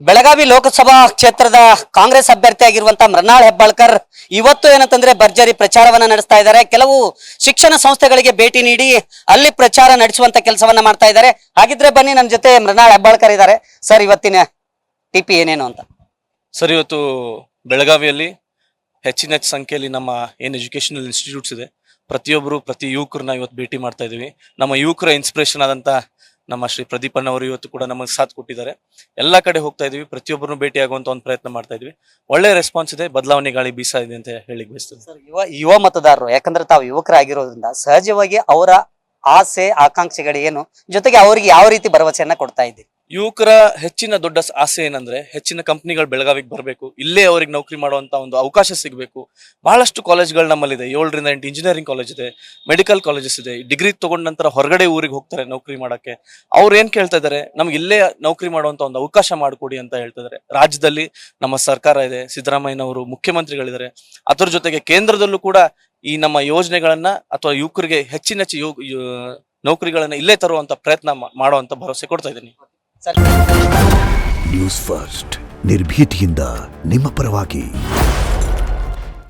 ಬೆಳಗಾವಿ ಲೋಕಸಭಾ ಕ್ಷೇತ್ರದ ಕಾಂಗ್ರೆಸ್ ಅಭ್ಯರ್ಥಿಯಾಗಿರುವಂತಹ ಮೃಣಾಲ್ ಹೆಬ್ಬಾಳ್ಕರ್ ಇವತ್ತು ಏನಂತಂದ್ರೆ ಭರ್ಜರಿ ಪ್ರಚಾರವನ್ನ ನಡೆಸ್ತಾ ಇದ್ದಾರೆ. ಕೆಲವು ಶಿಕ್ಷಣ ಸಂಸ್ಥೆಗಳಿಗೆ ಭೇಟಿ ನೀಡಿ ಅಲ್ಲಿ ಪ್ರಚಾರ ನಡೆಸುವಂತ ಕೆಲಸವನ್ನ ಮಾಡ್ತಾ ಇದ್ದಾರೆ. ಹಾಗಿದ್ರೆ ಬನ್ನಿ, ನನ್ನ ಜೊತೆ ಮೃಣಾಲ್ ಹೆಬ್ಬಾಳ್ಕರ್ ಇದ್ದಾರೆ. ಸರ್, ಇವತ್ತಿನ ಟಿಪಿ ಏನೇನು ಅಂತ? ಸರ್, ಇವತ್ತು ಬೆಳಗಾವಿಯಲ್ಲಿ ಹೆಚ್ಚಿನ ಸಂಖ್ಯೆಯಲ್ಲಿ ನಮ್ಮ ಏನು ಎಜುಕೇಶನಲ್ ಇನ್ಸ್ಟಿಟ್ಯೂಟ್ಸ್ ಇದೆ, ಪ್ರತಿ ಯುವಕರನ್ನ ಇವತ್ತು ಭೇಟಿ ಮಾಡ್ತಾ ಇದೀವಿ. ನಮ್ಮ ಯುವಕರ ಇನ್ಸ್ಪಿರೇಷನ್ ಆದಂತ ನಮ್ಮ ಶ್ರೀ ಪ್ರದೀಪನ್ ಅವರು ಇವತ್ತು ಕೂಡ ನಮಗೆ ಸಾಥ್ ಕೊಟ್ಟಿದ್ದಾರೆ. ಎಲ್ಲಾ ಕಡೆ ಹೋಗ್ತಾ ಇದೀವಿ, ಪ್ರತಿಯೊಬ್ಬರನ್ನು ಭೇಟಿ ಆಗುವಂತ ಒಂದು ಪ್ರಯತ್ನ ಮಾಡ್ತಾ ಇದೀವಿ. ಒಳ್ಳೆ ರೆಸ್ಪಾನ್ಸ್ ಇದೆ, ಬದಲಾವಣೆ ಗಾಳಿ ಬೀಸ ಇದೆ ಅಂತ ಹೇಳಿ ಬಯಸ್ತೇನೆ. ಸರ್, ಯುವ ಮತದಾರರು, ಯಾಕಂದ್ರೆ ತಾವು ಯುವಕರಾಗಿರೋದ್ರಿಂದ ಸಹಜವಾಗಿ ಅವರ ಆಸೆ ಆಕಾಂಕ್ಷೆಗಳು ಏನು, ಜೊತೆಗೆ ಅವರಿಗೆ ಯಾವ ರೀತಿ ಭರವಸೆಯನ್ನ ಕೊಡ್ತಾ ಇದ್ದೀವಿ? ಯುವಕರ ಹೆಚ್ಚಿನ ದೊಡ್ಡ ಆಸೆ ಏನಂದ್ರೆ ಹೆಚ್ಚಿನ ಕಂಪನಿಗಳು ಬೆಳಗಾವಿಗೆ ಬರಬೇಕು, ಇಲ್ಲೇ ಅವ್ರಿಗೆ ನೌಕರಿ ಮಾಡುವಂತ ಒಂದು ಅವಕಾಶ ಸಿಗಬೇಕು. ಬಹಳಷ್ಟು ಕಾಲೇಜ್ಗಳು ನಮ್ಮಲ್ಲಿದೆ, 7ರಿಂದ 8 ಇಂಜಿನಿಯರಿಂಗ್ ಕಾಲೇಜ್ ಇದೆ, ಮೆಡಿಕಲ್ ಕಾಲೇಜಸ್ ಇದೆ. ಡಿಗ್ರಿ ತಗೊಂಡ ನಂತರ ಹೊರಗಡೆ ಊರಿಗೆ ಹೋಗ್ತಾರೆ ನೌಕರಿ ಮಾಡಕ್ಕೆ. ಅವ್ರು ಏನ್ ಕೇಳ್ತಾ ಇದಾರೆ, ನಮ್ಗೆ ಇಲ್ಲೇ ನೌಕರಿ ಮಾಡುವಂತ ಒಂದು ಅವಕಾಶ ಮಾಡಿಕೊಡಿ ಅಂತ ಹೇಳ್ತಾ ಇದಾರೆ. ರಾಜ್ಯದಲ್ಲಿ ನಮ್ಮ ಸರ್ಕಾರ ಇದೆ, ಸಿದ್ದರಾಮಯ್ಯನವರು ಮುಖ್ಯಮಂತ್ರಿಗಳಿದ್ದಾರೆ. ಅದರ ಜೊತೆಗೆ ಕೇಂದ್ರದಲ್ಲೂ ಕೂಡ ಈ ನಮ್ಮ ಯೋಜನೆಗಳನ್ನ ಅಥವಾ ಯುವಕರಿಗೆ ಹೆಚ್ಚಿನ ನೌಕರಿಗಳನ್ನ ಇಲ್ಲೇ ತರುವಂತ ಪ್ರಯತ್ನ ಮಾಡುವಂತ ಭರವಸೆ ಕೊಡ್ತಾ ಇದ್ದೀನಿ. ನ್ಯೂಸ್ ಫಸ್ಟ್ ನಿರ್ಭೀತಿಯಿಂದ ನಿಮ್ಮ ಪರವಾಗಿ.